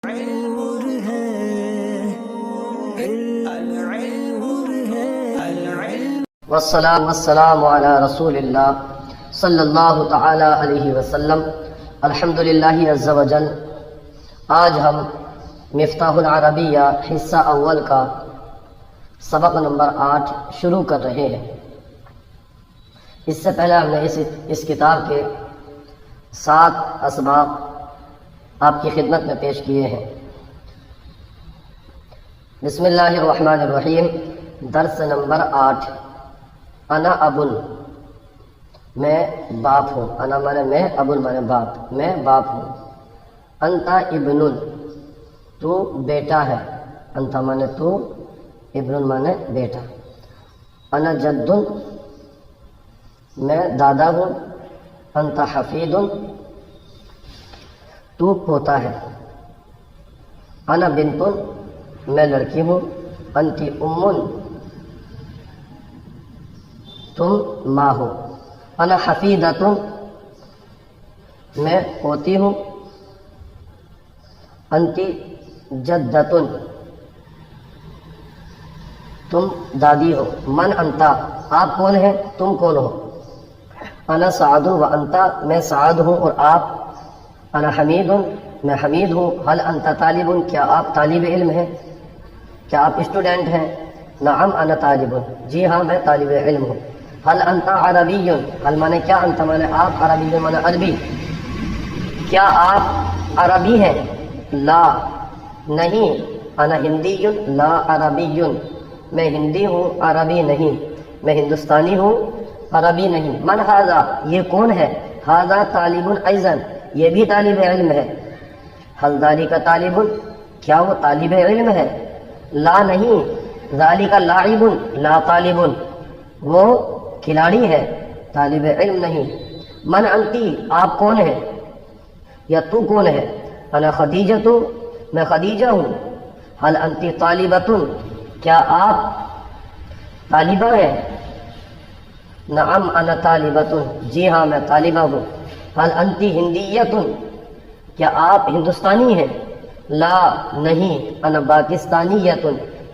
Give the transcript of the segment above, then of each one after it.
نور ہے والسلام علی رسول اللہ صلی اللہ تعالی علیہ وسلم۔ الحمدللہ عز و جل۔ آج ہم مفتاح العربیہ حصہ اول کا سبق نمبر 8 شروع کر رہے ہیں۔ اس سے پہلے ہم نے اس کتاب کے 7 اسباق آپ کی خدمت میں پیش کیے ہیں۔ بسم اللہ الرحمن الرحیم۔ درس نمبر 8۔ انا ابن، میں باپ ہوں۔ انا مانے میں، ابن مانے باپ، میں باپ ہوں۔ انتا ابن، تو بیٹا ہے۔ انتا مانے تو، ابن مانے بیٹا۔ انا جد، میں دادا ہوں۔ انتا حفید، تو پوتا ہے۔ انا بنت، میں لڑکی ہوں۔ انتی ام، تم ماں ہو۔ انا حفیدۃ، میں پوتی ہوں۔ انتی جدۃ، تم دادی ہو۔ من انتا، آپ کون ہیں، تم کون ہو۔ انا سعد و انتا، میں سعد ہوں اور آپ۔ انا حمید، میں حمید ہوں۔ هل انت طالب، کیا آپ طالب علم ہیں، کیا آپ اسٹوڈنٹ ہیں۔ نعم انا طالب، جی ہاں میں طالب علم ہوں۔ هل انت عربی، هل مانے کیا، انت مانے آپ، عربی مانے عربی، کیا آپ عربی ہیں۔ لا، نہیں۔ انا ہندی، لا عربی، میں ہندی ہوں، عربی نہیں۔ میں ہندوستانی ہوں، عربی نہیں۔ من ھذا، یہ کون ہے۔ ھذا طالب ایضا، یہ بھی طالب علم ہے۔ هل ذالک طالب، کیا وہ طالب علم ہے۔ لا، نہیں۔ ذالک لاعب، لا طالب، وہ کھلاڑی ہے، طالب علم نہیں۔ من انتی، آپ کون ہیں یا تو کون ہے۔ انا خدیجۃ، میں خدیجہ ہوں۔ هل انتی طالبۃ، کیا آپ طالبہ ہیں۔ نعم انا طالبۃ، جی ہاں میں طالبہ ہوں۔ هل انتی ہندیۃ، کیا آپ ہندوستانی ہیں۔ لا، نہیں۔ انا پاکستانیۃ،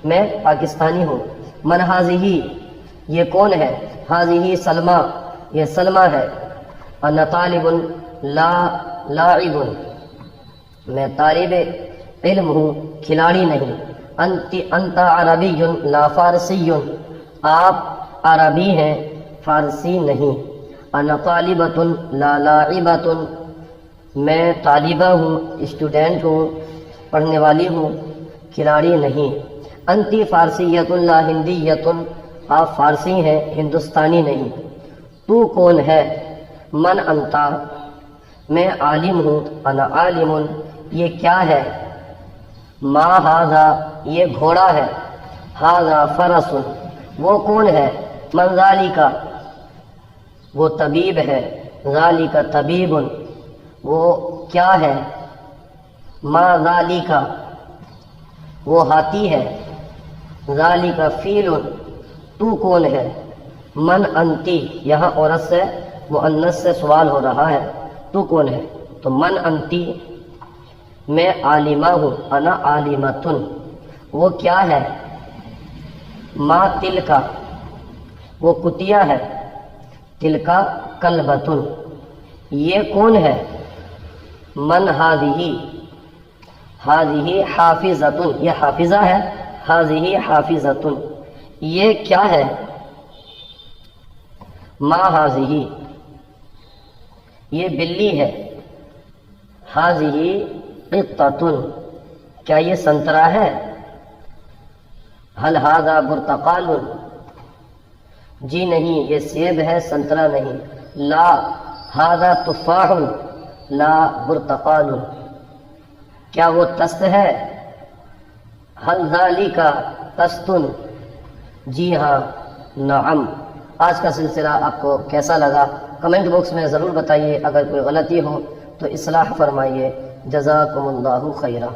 میں پاکستانی ہوں۔ من ھذہ، یہ کون ہے۔ ھذہ سلمیٰ، یہ سلمیٰ ہے۔ انا طالب لا لاعب، میں طالب علم ہوں، کھلاڑی نہیں۔ انت عربی لا فارسی، آپ عربی ہیں، فارسی نہیں۔ انا طالبۃ لا لاعبۃ، میں طالبہ ہوں، اسٹوڈنٹ ہوں، پڑھنے والی ہوں، کھلاڑی نہیں۔ انتی فارسیۃ لا ہندیۃ، آپ فارسی ہیں، ہندوستانی نہیں۔ تو کون ہے۔ من انتا، میں عالم ہوں۔ انا عالم، یہ کیا ہے۔ ما ھذا، یہ گھوڑا ہے۔ ھذا فرس، وہ کون ہے۔ من ذالک، وہ طبیب ہے۔ ذالک طبیب، وہ کیا ہے۔ ما ذالک، وہ ہاتھی ہے۔ ذالک فیل، تو کون ہے۔ من انتی، یہاں عورت سے مؤنث سے سوال ہو رہا ہے، تو کون ہے، تو من انتی، میں عالمہ ہوں۔ انا عالمۃ، وہ کیا ہے۔ ما تلک، وہ کتیا ہے۔ تلک کلبۃ، یہ کون ہے۔ من ھذہ، ھذہ حافظۃ، یہ حافظہ ہے۔ ھذہ حافظۃ، یہ کیا ہے۔ ما ھذہ، یہ بلی ہے۔ ھذہ قطۃ، کیا یہ سنترا ہے۔ هل ھذا برتقال، جی نہیں یہ سیب ہے، سنترا نہیں۔ لا، ھذا تفاح، لا برتقال، کیا وہ تست ہے۔ هل ذالک تست، جی ہاں۔ نعم۔ آج کا سلسلہ آپ کو کیسا لگا کمنٹ باکس میں ضرور بتائیے۔ اگر کوئی غلطی ہو تو اصلاح فرمائیے۔ جزاکم اللہ خیرہ۔